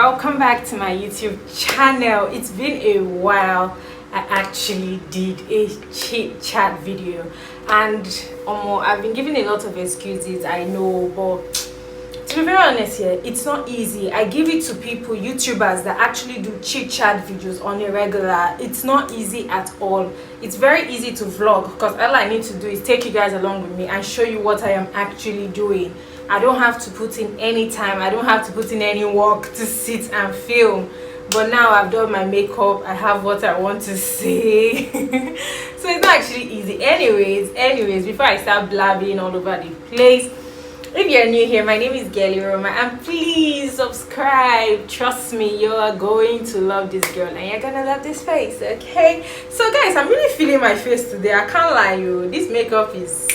welcome back to my YouTube channel. It's been a while. I actually did a chit chat video, and I've been giving a lot of excuses, I know, but to be very honest here, it's not easy. I give it to people, YouTubers that actually do chit chat videos on a regular. It's not easy at all. It's very easy to vlog because all I need to do is take you guys along with me and show you what I am actually doing. I don't have to put in any time, I don't have to put in any work to sit and film. But now I've done my makeup, I have what I want to say. So it's not actually easy. Anyways, before I start blabbing all over the place, if you're new here, my name is Gely Rhoma, and please subscribe. Trust me, you are going to love this girl and you're gonna love this face, okay? So guys, I'm really feeling my face today. I can't lie, you. This makeup is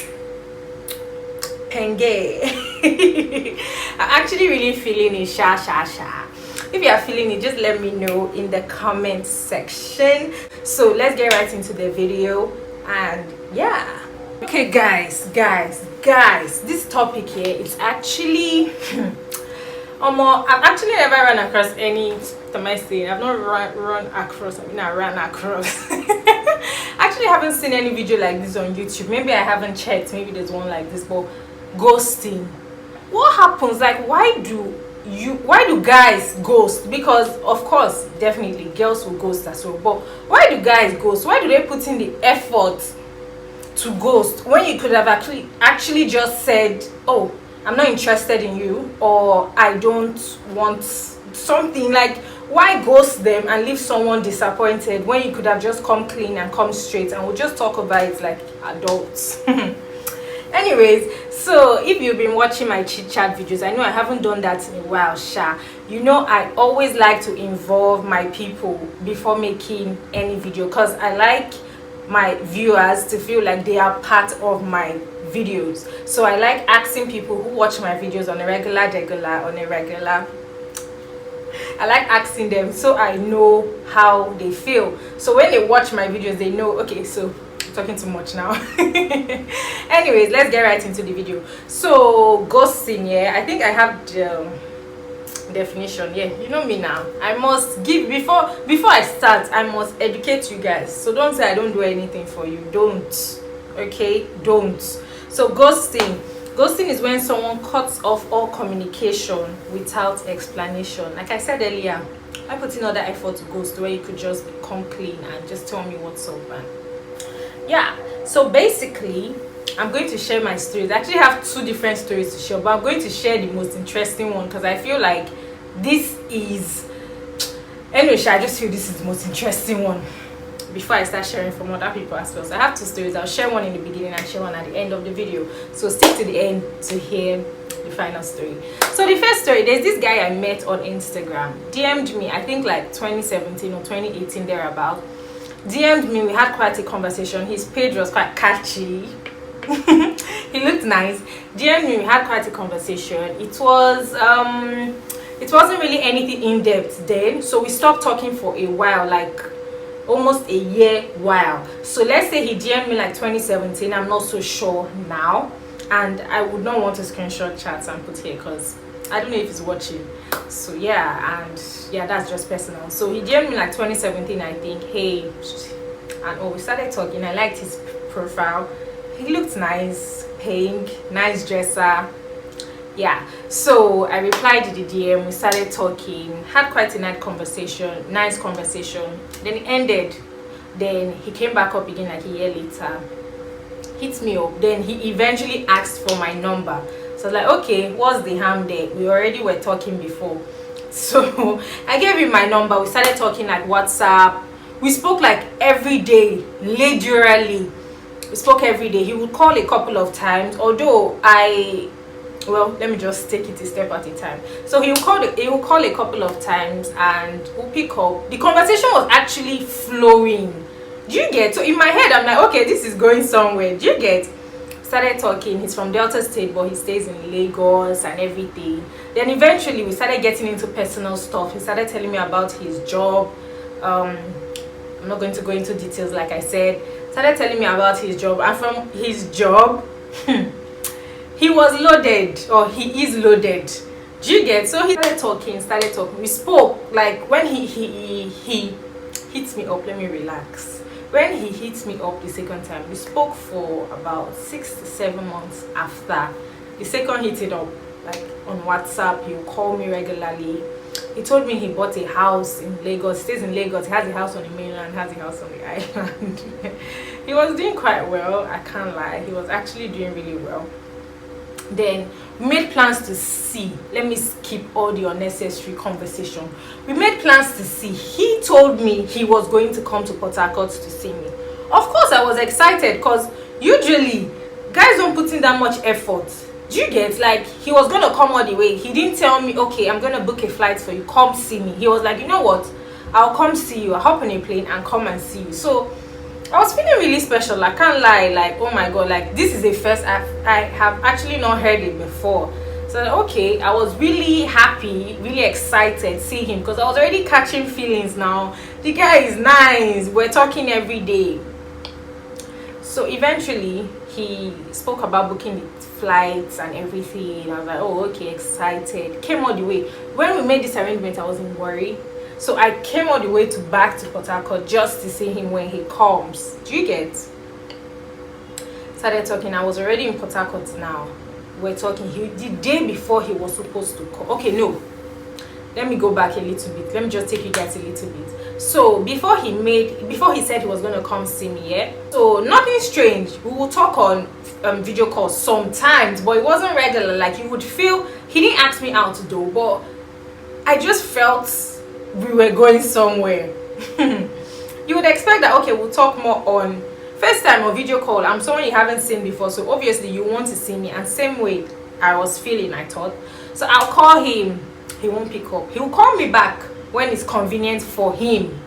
penge. I'm actually really feeling it. Sha. If you are feeling it, just let me know in the comment section. So let's get right into the video, and yeah. Okay guys, this topic here is actually I've actually never run across any, what am I saying? I've not run across, I ran across. Actually haven't seen any video like this on YouTube. Maybe I haven't checked, maybe there's one like this, but ghosting. What happens? Like, why do guys ghost? Because of course definitely girls will ghost as well, but why do guys ghost? Why do they put in the effort to ghost when you could have actually just said, oh, I'm not interested in you, or I don't want something? Like, why ghost them and leave someone disappointed when you could have just come clean and come straight and we'll just talk about it like adults? Anyways, so if you've been watching my chit chat videos, I know I haven't done that in a while, sha. You know, I always like to involve my people before making any video because I like my viewers to feel like they are part of my videos. So I like asking people who watch my videos on a regular, I like asking them so I know how they feel. So when they watch my videos, they know, okay, so I'm talking too much now. Anyways, let's get right into the video. So ghosting, yeah, I think I have the definition. Yeah, you know me now. I must give before I start. I must educate you guys. So don't say I don't do anything for you. Don't. Okay, don't. So ghosting is when someone cuts off all communication without explanation. Like I said earlier, I put in all that effort to ghost where you could just come clean and just tell me what's up, man. Yeah, so basically I'm going to share my stories. I actually have two different stories to share, but I'm going to share the most interesting one because I feel like this is, anyway, I just feel this is the most interesting one before I start sharing from other people as well. So I have two stories. I'll share one in the beginning and share one at the end of the video, so stick to the end to hear the final story. So the first story, there's this guy I met on Instagram, DM'd me, I think like 2017 or 2018 thereabout. DM'd me, we had quite a conversation. His page was quite catchy. He looked nice. DM'd me, we had quite a conversation. It wasn't really anything in depth then, so we stopped talking for a while, like almost a year while. So let's say he DM'd me like 2017. I'm not so sure now, and I would not want to screenshot chats and put here because I don't know if he's watching. So yeah, and yeah, that's just personal. So he DM'd me like 2017, I think. Hey, and we started talking. I liked his profile. He looked nice, pink, nice dresser. Yeah, so I replied to the DM. We started talking, had quite a nice conversation. Then it ended. Then he came back up again like a year later, hit me up. Then he eventually asked for my number. So like, okay, what's the harm there? We already were talking before. So I gave him my number. We started talking like WhatsApp. We spoke like every day, literally. We spoke every day. He would call a couple of times, although let me just take it a step at a time. So he will call a couple of times and we'll pick up. The conversation was actually flowing. Do you get? So in my head, I'm like, okay, this is going somewhere. Do you get? Started talking. He's from Delta State, but he stays in Lagos and everything. Then eventually we started getting into personal stuff. He started telling me about his job. I'm not going to go into details, like I said. Started telling me about his job, and from his job he was loaded, or he is loaded. Do you get? So he started talking. We spoke like when he hit me up. Let me relax. When he hit me up the second time, we spoke for about 6 to 7 months after. The second hit it up, like on WhatsApp, he'll call me regularly. He told me he bought a house in Lagos, stays in Lagos, he has a house on the mainland, has a house on the island. He was doing quite well, I can't lie. He was actually doing really well. Then we made plans to see. Let me skip all the unnecessary conversation. We made plans to see. He told me he was going to come to Port Harcourt to see me. Of course, I was excited because usually guys don't put in that much effort. Do you get? Like, he was gonna come all the way. He didn't tell me, okay, I'm gonna book a flight for you, come see me. He was like, you know what, I'll come see you. I'll hop on a plane and come and see you. So I was feeling really special. I can't lie. Like, oh my god, like this is the first I have actually not heard it before. So okay, I was really happy, really excited seeing him because I was already catching feelings now. The guy is nice. We're talking every day. So eventually he spoke about booking the flights and everything. I was like, oh okay, excited. Came all the way. When we made this arrangement, I wasn't worried. So I came all the way back to Port Harcourt just to see him when he comes. Do you get? Started talking. I was already in Port Harcourt now. We're talking. The day before he was supposed to come. Okay, no. Let me go back a little bit. Let me just take you guys a little bit. So before he said he was gonna come see me, yeah. So nothing strange. We will talk on video calls sometimes, but it wasn't regular. Like you would feel he didn't ask me out though, but I just felt we were going somewhere. You would expect that okay, we'll talk more on FaceTime or video call. I'm someone you haven't seen before, so obviously you want to see me, and same way I was feeling, I thought. So I'll call him, he won't pick up. He will call me back when it's convenient for him.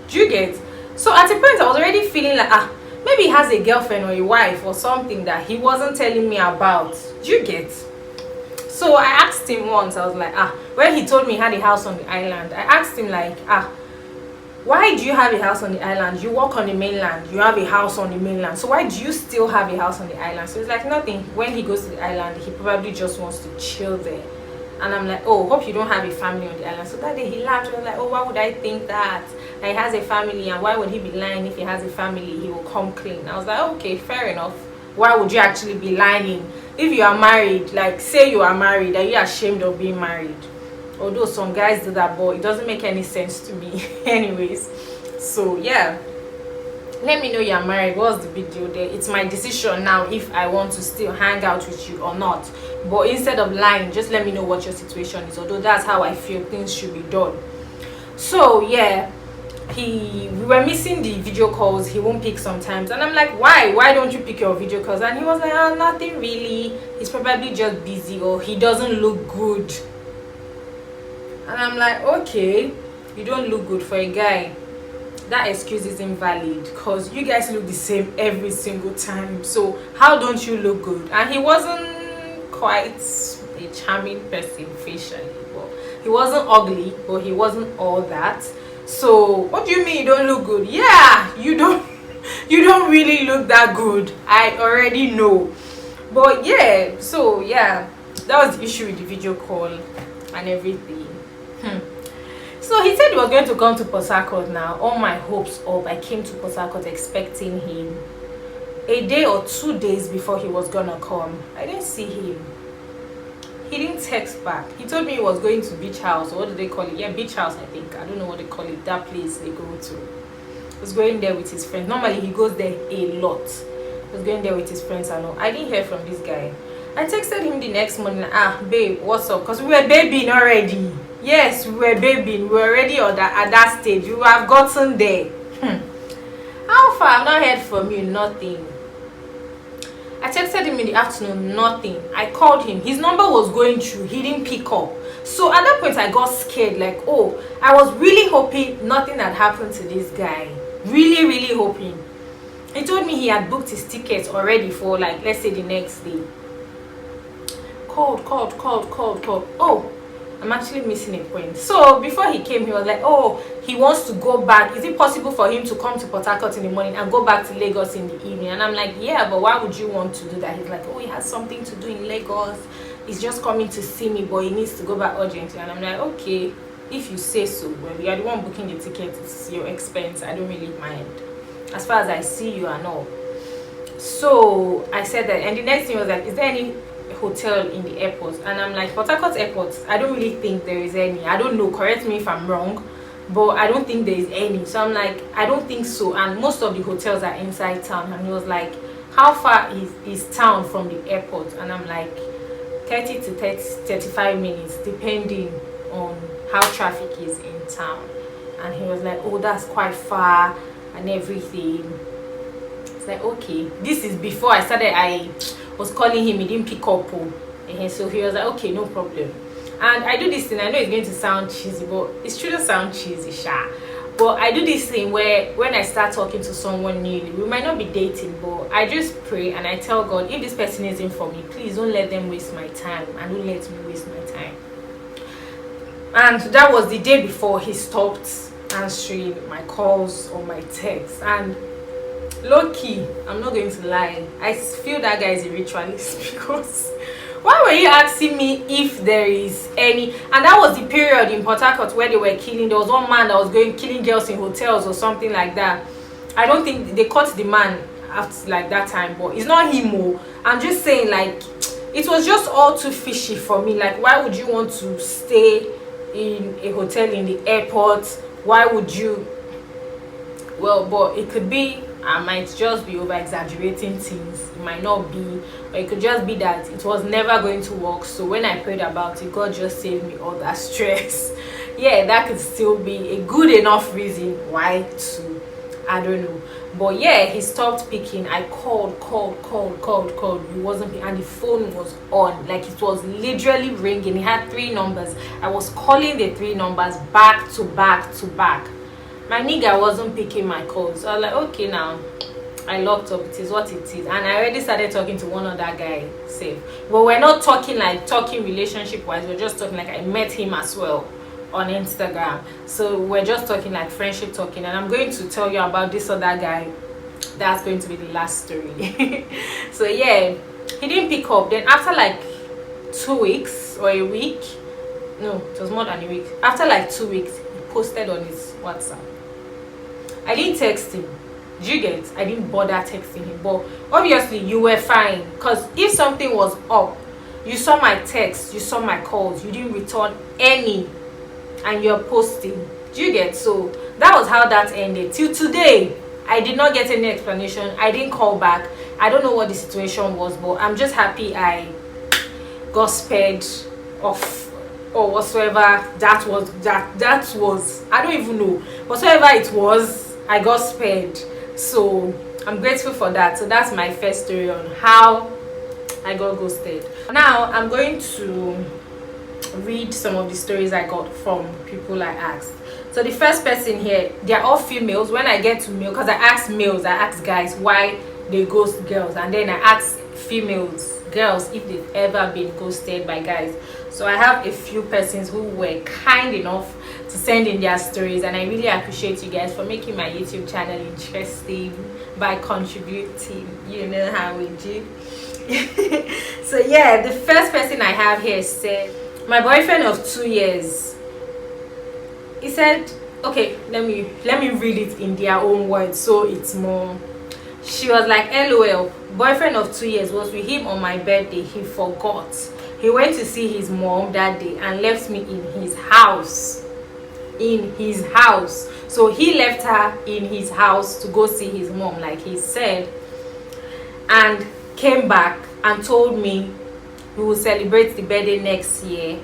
Do you get? So at a point I was already feeling like maybe he has a girlfriend or a wife or something that he wasn't telling me about. Do you get? So I asked him once, I was like, when he told me he had a house on the island, I asked him like, why do you have a house on the island? You work on the mainland, you have a house on the mainland. So why do you still have a house on the island? So it's like nothing. When he goes to the island, he probably just wants to chill there. And I'm like, oh, hope you don't have a family on the island. So that day he laughed. He was like, oh, why would I think that? He has a family, and why would he be lying? If he has a family, he will come clean. I was like, okay, fair enough. Why would you actually be lying? If you are married, like say you are married, are you ashamed of being married? Although some guys do that, but it doesn't make any sense to me. Anyways, so yeah, let me know you're married. What's the big deal there? It's my decision now if I want to still hang out with you or not. But instead of lying, just let me know what your situation is. Although that's how I feel things should be done. So yeah, we were missing the video calls. He won't pick sometimes, and I'm like, why don't you pick your video calls? And he was like, nothing really, he's probably just busy, or he doesn't look good. And I'm like, okay, you don't look good for a guy, that excuse is invalid because you guys look the same every single time. So how don't you look good? And he wasn't quite a charming person facially, but he wasn't ugly, but he wasn't all that. So what do you mean you don't look good? Yeah, you don't really look that good, I already know. But yeah, so yeah, that was the issue with the video call and everything. So he said he was going to come to Port Harcourt now. All my hopes up. I came to Port Harcourt expecting him. A day or 2 days before he was gonna come, I didn't see him. He didn't text back. He told me he was going to beach house, or what do they call it? Yeah, beach house, I think. I don't know what they call it, that place they go to. He was going there with his friends. Normally he goes there a lot. He was going there with his friends and all. I didn't hear from this guy. I texted him the next morning, babe, what's up? Because we were babying already. Yes, we were babying. We were already at that stage. We have gotten there. How far? I've not heard from you. Nothing. I texted him in the afternoon. Nothing. I called him. His number was going through. He didn't pick up. So at that point, I got scared. Like, oh, I was really hoping nothing had happened to this guy. Really, really hoping. He told me he had booked his tickets already for, like, let's say the next day. Called. Oh, I'm actually missing a point. So before he came, he was like, oh, he wants to go back. Is it possible for him to come to Port Harcourt in the morning and go back to Lagos in the evening? And I'm like, yeah, but why would you want to do that? He's like, oh, he has something to do in Lagos. he's just coming to see me, but he needs to go back urgently. And I'm like, okay, if you say so. Well, you're the one booking the ticket, it's your expense, I don't really mind, as far as I see you and all. So I said that, and the next thing was like, is there any hotel in the airport? And I'm like, Port Harcourt airport, I don't really think there is any. I don't know, correct me if I'm wrong, but I don't think there is any. So I'm like, I don't think so, and most of the hotels are inside town. And he was like, how far is town from the airport? And I'm like, 30 to 35 minutes, depending on how traffic is in town. And he was like, oh, that's quite far and everything. It's like, okay, this is before I was calling him, he didn't pick up. So he was like, okay, no problem. And I do this thing, I know it's going to sound cheesy, but it shouldn't sound cheesy, sha. But I do this thing where when I start talking to someone newly, we might not be dating, but I just pray and I tell God, if this person isn't for me, please don't let them waste my time, and don't let me waste my time. And that was the day before he stopped answering my calls or my texts. And low key, I'm not going to lie, I feel that guy is a ritualist, because why were you asking me if there is any? And that was the period in Port Harcourt where they were killing. There was one man that was killing girls in hotels or something like that. I don't think they caught the man after like that time, but it's not him. I'm just saying, like, it was just all too fishy for me. Like, why would you want to stay in a hotel in the airport? Why would you? Well, but it could be, I might just be over exaggerating things. It might not be, or it could just be that it was never going to work. So when I prayed about it, God just saved me all that stress. Yeah, that could still be a good enough reason why to, I don't know. But yeah, he stopped picking. I called. He wasn't picking, and the phone was on. Like, it was literally ringing. He had 3 numbers. I was calling the 3 numbers back to back to back. My nigga wasn't picking my calls. So I was like, okay, now I locked up, it is what it is. And I already started talking to one other guy, safe. But we're not talking relationship wise, we're just talking like I met him as well on Instagram. So we're just talking like friendship talking. And I'm going to tell you about this other guy. That's going to be the last story. So yeah, he didn't pick up. Then after like 2 weeks or a week, no, it was more than a week. After like 2 weeks, he posted on his WhatsApp. I didn't text him. Do you get? I didn't bother texting him. But obviously you were fine, because if something was up, you saw my text, you saw my calls, you didn't return any, and you're posting. Do you get? So that was how that ended. Till today, I did not get any explanation. I didn't call back. I don't know what the situation was, but I'm just happy I got spared of, or whatsoever that was, I don't even know, whatsoever it was, I got spared. So I'm grateful for that. So that's my first story on how I got ghosted. Now I'm going to read some of the stories I got from people I asked. So the first person here, they're all females. When I get to male, because I ask males, I ask guys why they ghost girls, and then I ask females, girls, if they've ever been ghosted by guys. So I have a few persons who were kind enough to send in their stories, and I really appreciate you guys for making my YouTube channel interesting by contributing. You know how we do. So yeah, the first person I have here said, my boyfriend of 2 years. He said, okay, let me read it in their own words so it's more. She was like, LOL, boyfriend of 2 years, was with him on my birthday. He forgot. He went to see his mom that day and left me in his house. So he left her in his house to go see his mom, like he said, and came back and told me we will celebrate the birthday next year,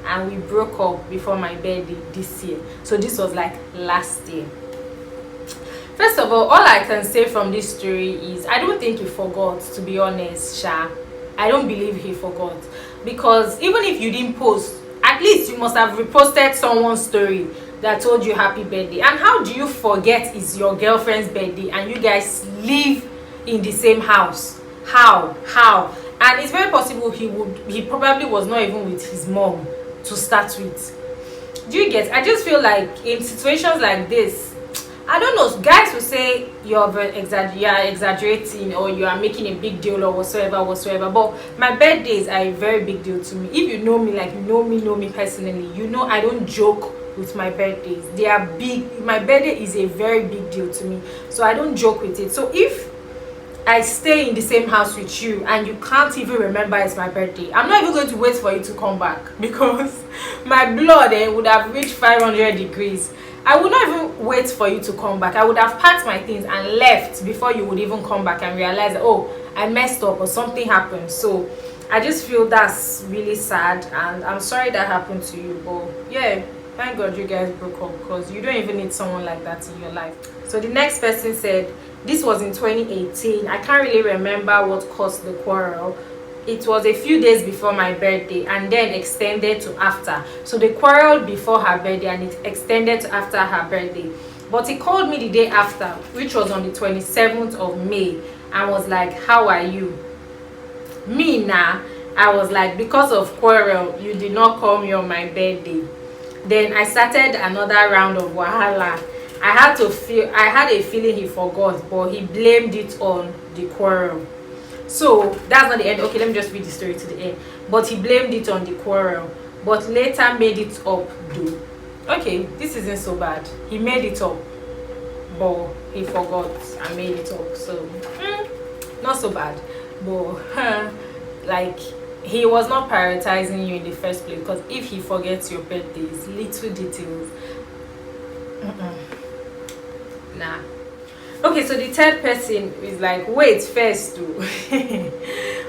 and we broke up before my birthday this year. So this was like last year. First of all I can say from this story is I don't think he forgot, to be honest, Sha. I don't believe he forgot, because even if you didn't post, at least you must have reposted someone's story that told you happy birthday. And how do you forget it's your girlfriend's birthday and you guys live in the same house? How? And it's very possible he probably was not even with his mom to start with. Do you get? I just feel like in situations like this, I don't know, guys will say you are exaggerating or you are making a big deal or whatsoever, but my birthdays are a very big deal to me. If you know me, like know me personally, you know I don't joke with my birthdays. They are big. My birthday is a very big deal to me, so I don't joke with it. So if I stay in the same house with you and you can't even remember it's my birthday, I'm not even going to wait for you to come back, because my blood would have reached 500 degrees. I would not even wait for you to come back. I would have packed my things and left before you would even come back and realize, oh, I messed up or something happened. So I just feel that's really sad, and I'm sorry that happened to you. But yeah, thank God you guys broke up, because you don't even need someone like that in your life. So the next person said, this was in 2018. I can't really remember what caused the quarrel. It was a few days before my birthday and then extended to after. So they quarreled before her birthday and it extended to after her birthday. But he called me the day after, which was on the 27th of May, and was like, how are you? Me now, I was like, because of quarrel, you did not call me on my birthday. Then I started another round of wahala. I had a feeling he forgot, but he blamed it on the quarrel. So that's not the end. Okay, let me just read the story to the end. But he blamed it on the quarrel, but later made it up though. Okay, this isn't so bad. He made it up, but he forgot and made it up. So not so bad. But like, he was not prioritizing you in the first place, because if he forgets your birthdays, little details, nah. Okay, so the third person is like, wait first too.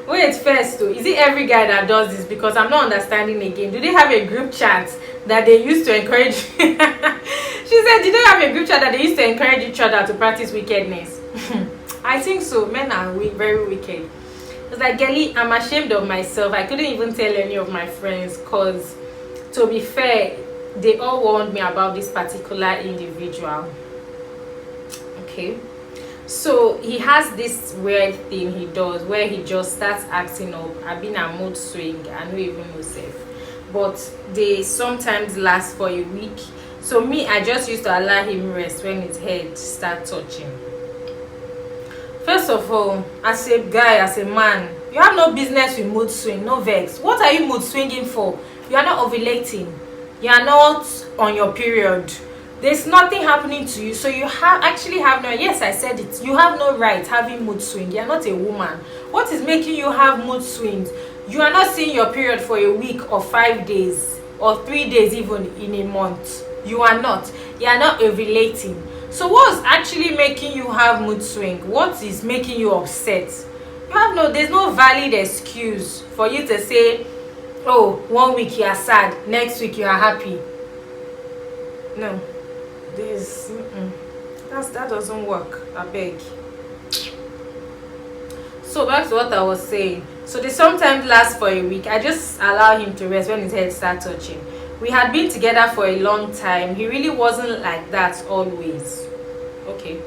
Wait first too. Is it every guy that does this? Because I'm not understanding again. Do they have a group chat that they used to encourage? She said, do they have a group chat that they used to encourage each other to practice wickedness? I think so. Men are very wicked. It's like, Gely, I'm ashamed of myself. I couldn't even tell any of my friends, because to be fair, they all warned me about this particular individual. Okay, so he has this weird thing he does where he just starts acting up. I've been a mood swing, I don't even know safe, but they sometimes last for a week. So me, I just used to allow him rest when his head start touching. First of all, as a guy, as a man, you have no business with mood swing. No vex. What are you mood swinging for? You are not ovulating, you are not on your period, there's nothing happening to you, so you actually have no, yes, I said it, you have no right having mood swing. You're not a woman. What is making you have mood swings? You are not seeing your period for a week or 5 days or 3 days even in a month. You are not ovulating. So what's actually making you have mood swing? What is making you upset? There's no valid excuse for you to say, oh, 1 week you are sad, next week you are happy. No, that doesn't work. I beg. So back to what I was saying. So they sometimes last for a week. I just allow him to rest when his head starts touching. We had been together for a long time. He really wasn't like that always. Okay.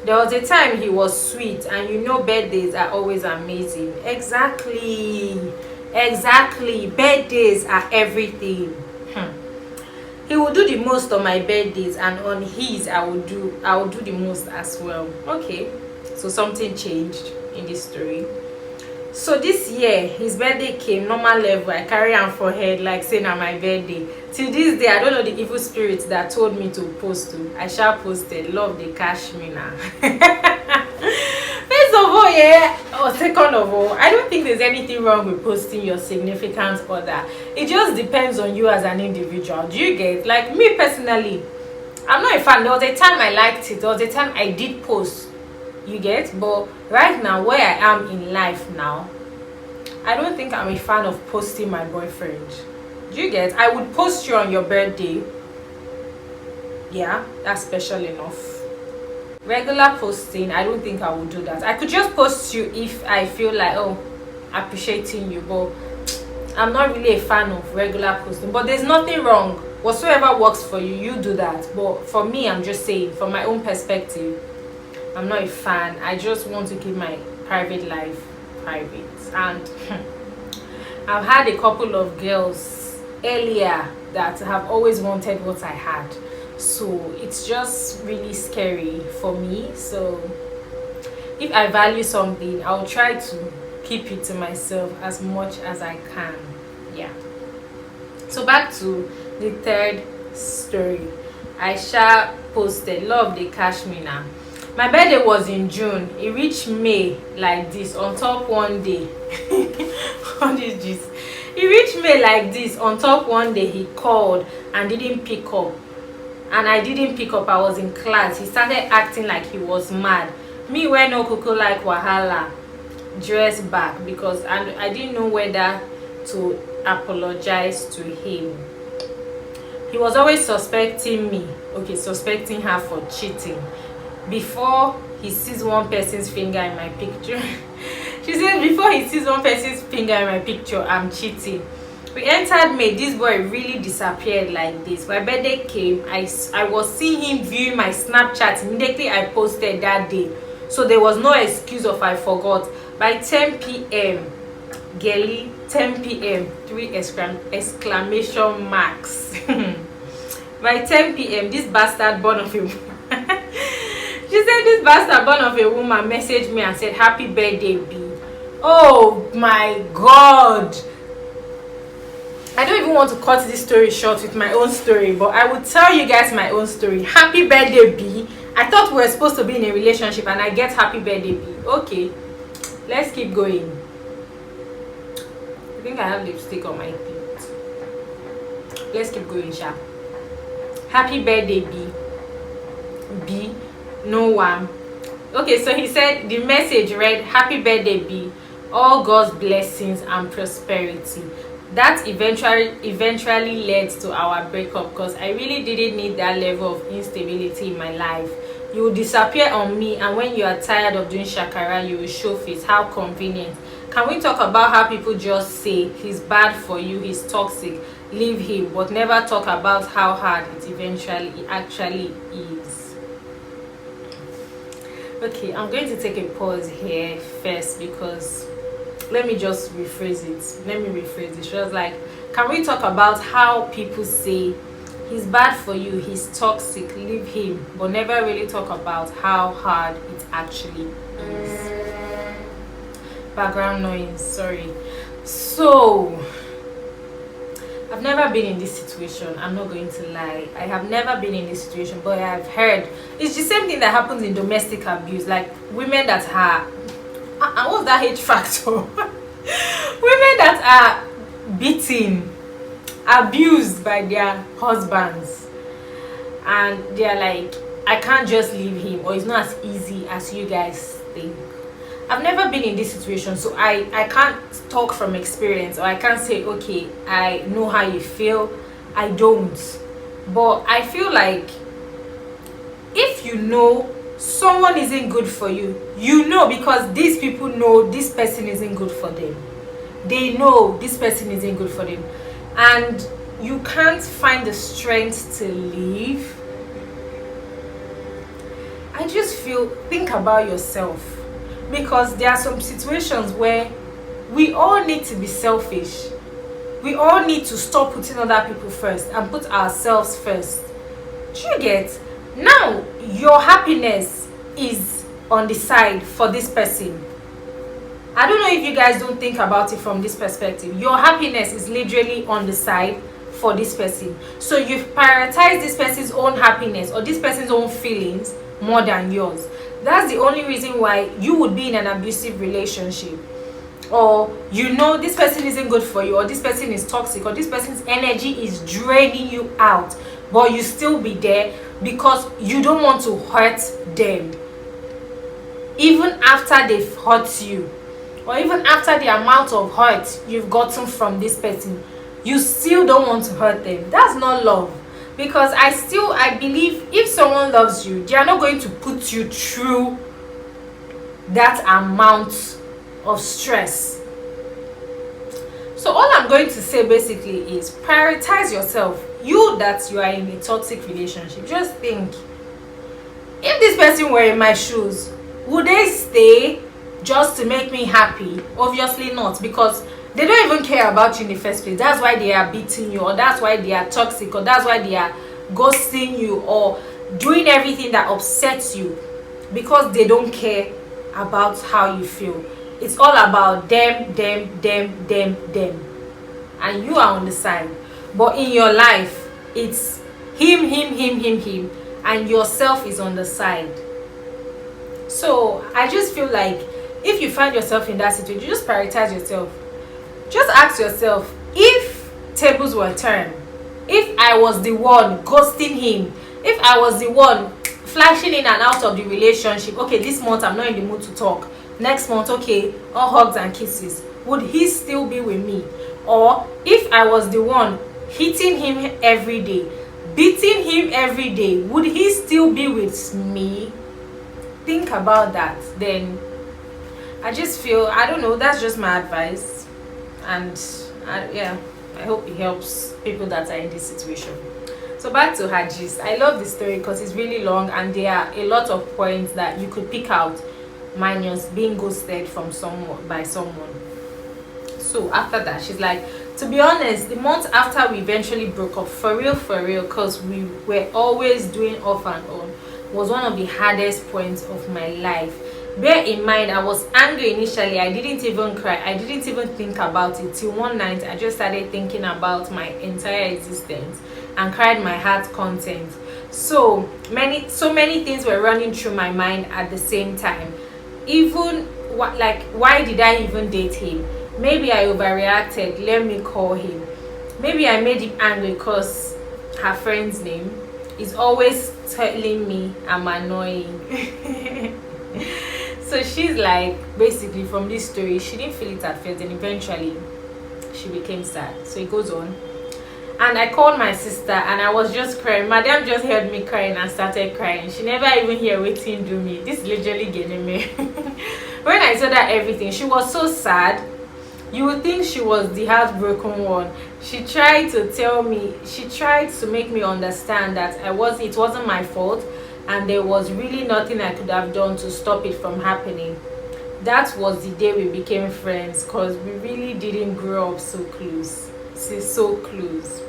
There was a time he was sweet, and you know birthdays are always amazing. Exactly. Birthdays are everything. He will do the most on my birthdays, and on his I will do the most as well. Okay, so something changed in this story. So this year his birthday came normal level. I carry him for head like saying on my birthday. Till this day I don't know the evil spirits that told me to post to. I shall post it. Love the cash me now. First of all, yeah, or second of all, I don't think there's anything wrong with posting your significant other. It just depends on you as an individual. Do you get? Like me personally, I'm not a fan. There was a time I liked it. There was a time I did post. You get? But right now, where I am in life now, I don't think I'm a fan of posting my boyfriend. Do you get? I would post you on your birthday. Yeah, that's special enough. Regular posting, I don't think I would do that. I could just post you if I feel like, oh, appreciating you, but I'm not really a fan of regular posting. But there's nothing wrong. Whatsoever works for you, you do that. But for me, I'm just saying, from my own perspective, I'm not a fan. I just want to keep my private life private. And I've had a couple of girls earlier that have always wanted what I had. So it's just really scary for me. So if I value something, I'll try to keep it to myself as much as I can. Yeah. So back to the third story. Aisha posted, love they cash me now. My birthday was in June. It reached May like this on top one day. What is this? He reached May like this on top one day. He called and didn't pick up. And I didn't pick up. I was in class. He started acting like he was mad. Me when no kuku like wahala. Dress back because I didn't know whether to apologize to him. He was always suspecting me, okay, suspecting her for cheating before he sees one person's finger in my picture. She said before he sees one person's finger in my picture, I'm cheating. We entered May. This boy really disappeared like this. My birthday came. I was seeing him viewing my Snapchat immediately I posted that day. So there was no excuse of I forgot. By 10 p.m. Gely, 10 p.m. 3 exclamation marks. By 10 p.m. this bastard born of a she said this bastard born of a woman messaged me and said happy birthday B. Oh my god, I don't even want to cut this story short with my own story, but I will tell you guys my own story. Happy birthday B. I thought we were supposed to be in a relationship and I get happy birthday B. Okay, let's keep going. I think I have lipstick on my teeth. Let's keep going, Sha. Happy birthday B. B. No one. Okay, so he said the message read happy birthday B. All God's blessings and prosperity. That eventually led to our breakup because I really didn't need that level of instability in my life. You will disappear on me, and when you are tired of doing shakara, you will show face. How convenient. Can we talk about how people just say he's bad for you, he's toxic, leave him, but never talk about how hard it actually is? Okay, I'm going to take a pause here first because let me just rephrase it. She was like, can we talk about how people say he's bad for you, he's toxic, leave him, but never really talk about how hard it actually is? Background noise, sorry. So I've never been in this situation. I'm not going to lie. I have never been in this situation, but I've heard it's the same thing that happens in domestic abuse. Like women that are, what's that age factor? Women that are beaten, abused by their husbands, and they're like, I can't just leave him, or it's not as easy as you guys think. I've never been in this situation, so I can't talk from experience, or I can't say, okay, I know how you feel. I don't. But I feel like if you know someone isn't good for you, you know, because these people know this person isn't good for them. They know this person isn't good for them. And you can't find the strength to leave. I just feel, think about yourself. Because there are some situations where we all need to be selfish. We all need to stop putting other people first and put ourselves first. Do you get? Now, your happiness is on the side for this person. I don't know if you guys don't think about it from this perspective. Your happiness is literally on the side for this person. So you prioritize this person's own happiness or this person's own feelings more than yours. That's the only reason why you would be in an abusive relationship, or you know this person isn't good for you, or this person is toxic, or this person's energy is draining you out, but you still be there because you don't want to hurt them. Even after they've hurt you, or even after the amount of hurt you've gotten from this person, you still don't want to hurt them. That's not love. Because I believe if someone loves you, they are not going to put you through that amount of stress. So all I'm going to say basically is prioritize yourself. You that you are in a toxic relationship, just think, if this person were in my shoes, would they stay just to make me happy? Obviously not, because they don't even care about you in the first place. That's why they are beating you, or that's why they are toxic, or that's why they are ghosting you or doing everything that upsets you because they don't care about how you feel. It's all about them, and you are on the side. But in your life, it's him, and yourself is on the side. So I just feel like if you find yourself in that situation, you just prioritize yourself. Just ask yourself, if tables were turned, if I was the one ghosting him, if I was the one flashing in and out of the relationship, okay, this month I'm not in the mood to talk, next month, okay, all hugs and kisses, would he still be with me? Or if I was the one hitting him every day, beating him every day, would he still be with me? Think about that. Then I just feel, I don't know, that's just my advice. And yeah, I hope it helps people that are in this situation. So back to her gist. I love this story because it's really long and there are a lot of points that you could pick out, minus being ghosted from someone by someone. So after that, she's like, to be honest, the month after we eventually broke up, for real, because we were always doing off and on, was one of the hardest points of my life. Bear in mind, I was angry initially. I didn't even cry. I didn't even think about it till one night I just started thinking about my entire existence and cried my heart content. So many things were running through my mind at the same time. Even why did I even date him? Maybe I overreacted. Let me call him. Maybe I made him angry because her friend's name is always telling me I'm annoying. So she's like, basically from this story, she didn't feel it at first, and eventually she became sad. So it goes on. And I called my sister and I was just crying. Madam just heard me crying and started crying. She never even hear waiting do me. This literally getting me. When I told her everything, she was so sad. You would think she was the heartbroken one. She tried to tell me, she tried to make me understand that it wasn't my fault, and there was really nothing I could have done to stop it from happening. That was the day we became friends, because we really didn't grow up so close. So close.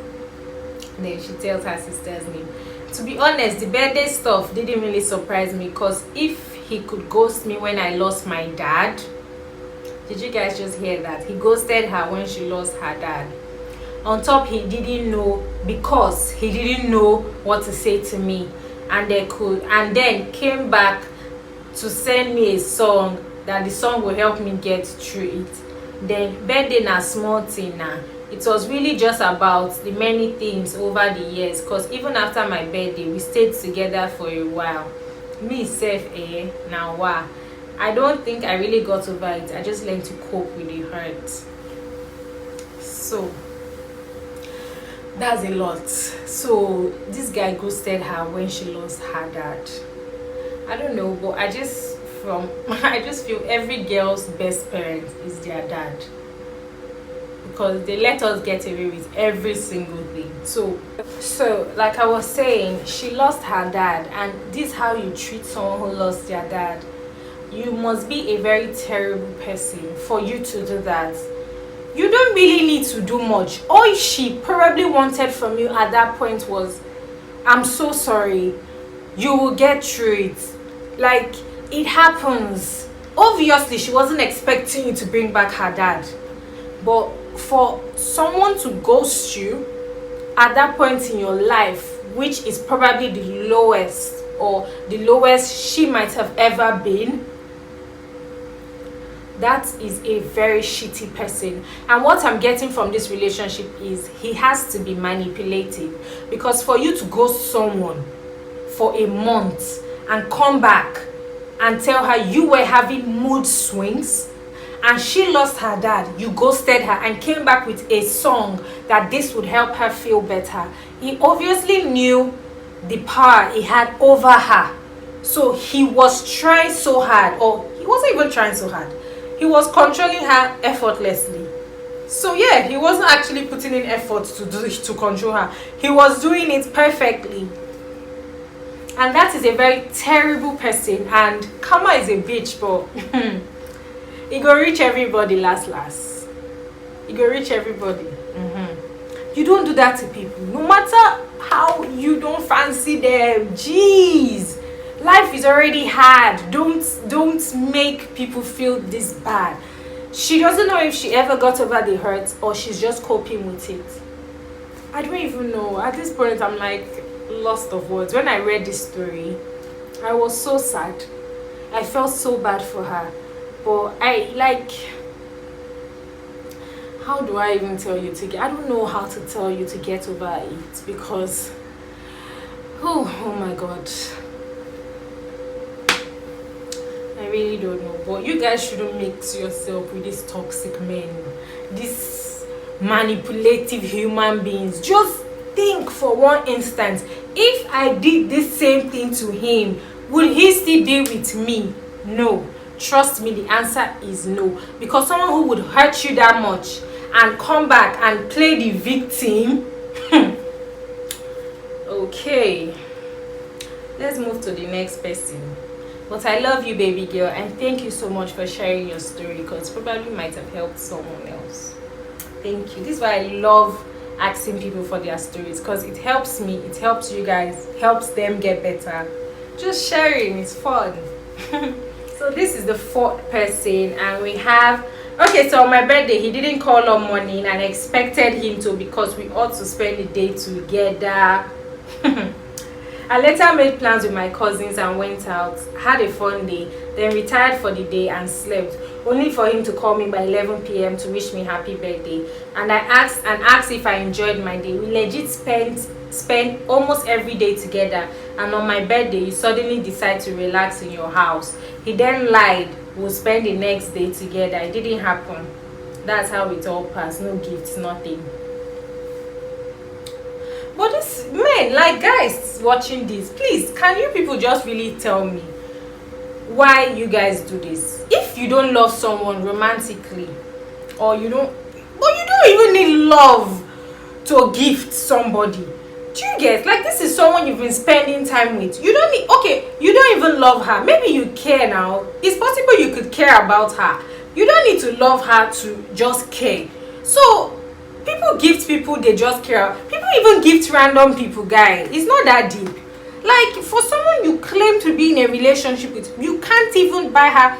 Then she tells her sister's name. To be honest, the birthday stuff didn't really surprise me, because if he could ghost me when I lost my dad, did you guys just hear that? He ghosted her when she lost her dad. On top, he didn't know, because he didn't know what to say to me, and then came back to send me a song that the song will help me get through it. Then birthday na small thing now. It was really just about the many things over the years, because even after my birthday we stayed together for a while. Me self now wow, I don't think I really got over it. I just learned to cope with the hurt. So that's a lot. So this guy ghosted her when she lost her dad. I don't know, but I just feel every girl's best parent is their dad, because they let us get away with every single thing. So like I was saying, she lost her dad, and this is how you treat someone who lost their dad. You must be a very terrible person for you to do that. You don't really need to do much. All she probably wanted from you at that point was, I'm so sorry, you will get through it. Like, it happens. Obviously she wasn't expecting you to bring back her dad, but for someone to ghost you at that point in your life, which is probably the lowest she might have ever been, that is a very shitty person. And what I'm getting from this relationship is he has to be manipulative, because for you to ghost someone for a month and come back and tell her you were having mood swings and she lost her dad, you ghosted her and came back with a song that this would help her feel better. He obviously knew the power he had over her, so he was trying so hard, or he wasn't even trying so hard, he was controlling her effortlessly. So yeah, he wasn't actually putting in effort to control her. He was doing it perfectly. And that is a very terrible person. And karma is a bitch, but it go reach everybody last. It go reach everybody. You don't do that to people. No matter how you don't fancy them. Jeez, life is already hard. Don't make people feel this bad. She doesn't know if she ever got over the hurt or she's just coping with it. I don't even know. At this point, I'm like lost of words. When I read this story, I was so sad. I felt so bad for her. But I like, how do I even tell you to get, I don't know how to tell you to get over it, because oh my god, I really don't know. But you guys shouldn't mix yourself with these toxic men, these manipulative human beings. Just think for one instant, if I did the same thing to him, would he still be with me? No. Trust me, the answer is no. Because someone who would hurt you that much and come back and play the victim. Okay, let's move to the next person. But I love you, baby girl, and thank you so much for sharing your story, because probably might have helped someone else. Thank you. This is why I love asking people for their stories, because it helps me, it helps you guys, helps them get better. Just sharing is fun. So this is the fourth person, and we have, okay, so on my birthday he didn't call on morning, and I expected him to, because we ought to spend the day together. I later made plans with my cousins and went out, had a fun day, then retired for the day and slept, only for him to call me by 11 p.m. to wish me happy birthday. And I asked if I enjoyed my day. We legit spent almost every day together, and on my birthday you suddenly decide to relax in your house. He then lied, we'll spend the next day together. It didn't happen. That's how it all passed. No gifts, nothing. But this men, like guys watching this, please, can you people just really tell me why you guys do this? If you don't love someone romantically, or you don't, but you don't even need love to gift somebody. Do you get, like, this is someone you've been spending time with. You don't need, okay, you don't even love her. Maybe you care now. It's possible you could care about her. You don't need to love her to just care. So people gift people they just care. People even gift random people, guys. It's not that deep. Like, for someone you claim to be in a relationship with, you can't even buy her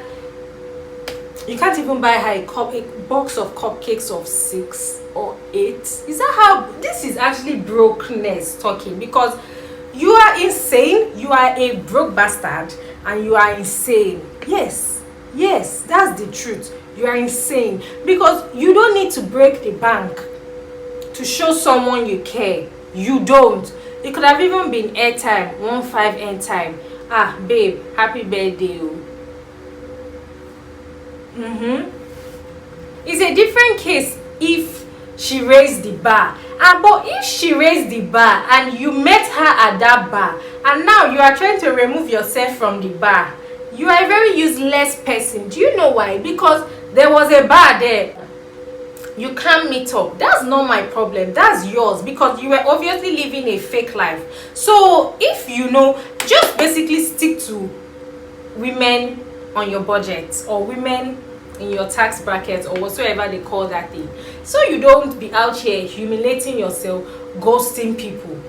a box of cupcakes of 6 or 8. Is that how? This is actually brokenness talking, because you are insane. You are a broke bastard, and you are insane. Yes, that's the truth. You are insane, because you don't need to break the bank to show someone you care. You don't. It could have even been airtime, 1.5 airtime. Ah, babe, happy birthday. It's a different case if she raised the bar. But if she raised the bar and you met her at that bar, and now you are trying to remove yourself from the bar, you are a very useless person. Do you know why? Because there was a bar there. You can't meet up. That's not my problem. That's yours, because you were obviously living a fake life. So if you know, just basically stick to women on your budget, or women in your tax bracket, or whatsoever they call that thing, so you don't be out here humiliating yourself, ghosting people.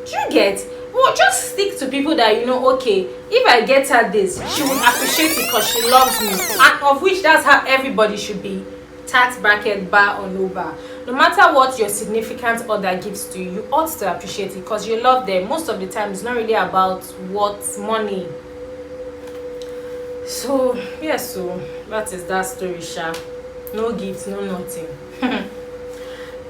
Do you get? Well, just stick to people that you know, okay, if I get her this, she will appreciate it because she loves me, and of which that's how everybody should be. Tax bracket, bar or no bar, no matter what your significant other gives to you, you ought to appreciate it, because you love them. Most of the time it's not really about what money. So yes, so that is that story, sha. No gifts, no nothing.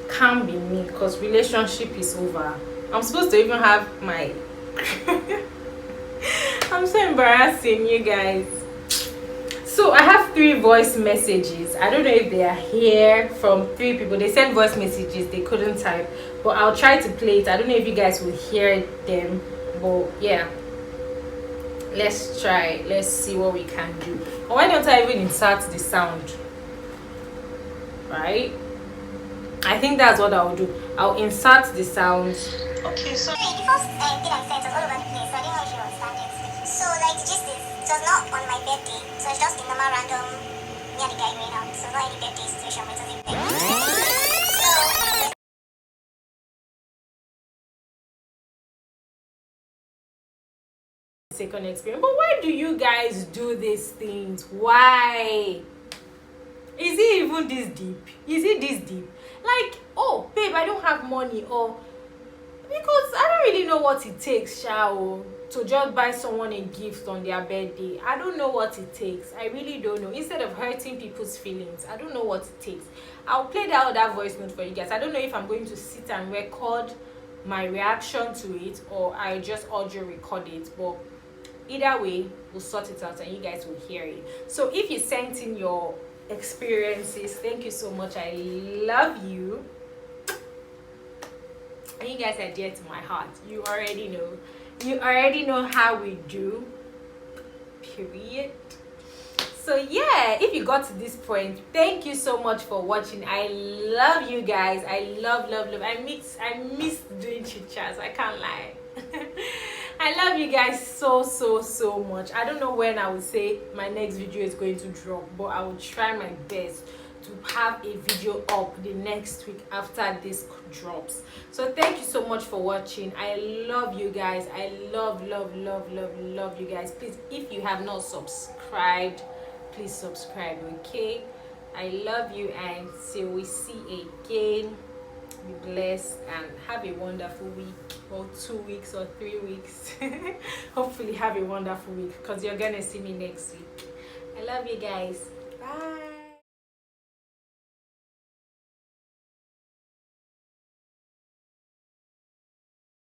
Can't be me, because relationship is over. I'm supposed to even have my I'm so embarrassing, you guys. So I have 3 voice messages. I don't know if they are here, from 3 people. They sent voice messages, they couldn't type, but I'll try to play it. I don't know if you guys will hear them, but yeah, let's try. Let's see what we can do. Or why don't I even insert the sound? Right, I think that's what I'll do. I'll insert the sound. Okay, so the first thing I sent was all over the place, so I didn't know if you understand it. So like the gist is, it was not on my birthday, so it's just a normal random me and the guy going out. So not any birthday situation, but it was a birthday. So second experience. But why do you guys do these things? Why? Is it even this deep? Is it this deep? Like, oh babe, I don't have money, or because I don't really know what it takes, shao, to just buy someone a gift on their birthday. I don't know what it takes. I really don't know. Instead of hurting people's feelings, I don't know what it takes. I'll play that other voice note for you guys. I don't know if I'm going to sit and record my reaction to it, or I just audio record it, but either way, we'll sort it out and you guys will hear it. So if you sent in your experiences, thank you so much. I love you. And you guys are dear to my heart. You already know. You already know how we do. Period. So yeah, if you got to this point, thank you so much for watching. I love you guys. I love. I miss doing chit chats. I can't lie. I love you guys so much. I don't know when I will say my next video is going to drop, but I will try my best to have a video up the next week after this drops. So thank you so much for watching. I love you guys. I love you guys. Please, if you have not subscribed, please subscribe, okay? I love you, and till we see again, be blessed and have a wonderful week, or 2 weeks, or 3 weeks. Hopefully have a wonderful week, because you're gonna see me next week. I love you guys. Bye.